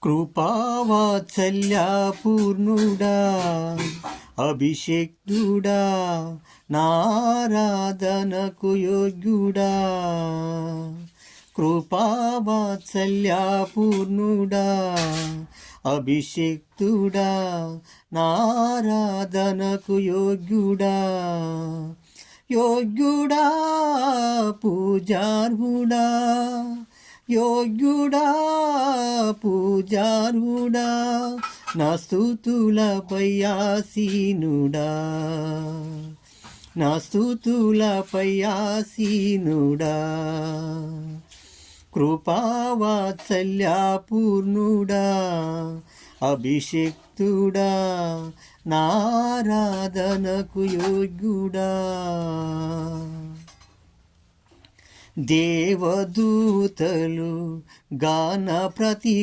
కృపావాత్సల్యపూర్ణుడా అభిషేక్తుడా నారాధనకు యోగ్యుడా. కృపావాత్సల్యపూర్ణుడా అభిషేక్తుడా నారాధనకు యోగ్యుడా. యోగ్యుడా పూజార్హుడా, యోగ్యుడా పూజార్హుడా, నా స్తుతులపై ఆసీనుడా, నా స్తుతులపై ఆసీనుడా. కృపావాత్సల్యపూర్ణుడా అభిషేక్తుడా నారాధనకు యోగ్యుడా. దేవదూతలు గాన ప్రతి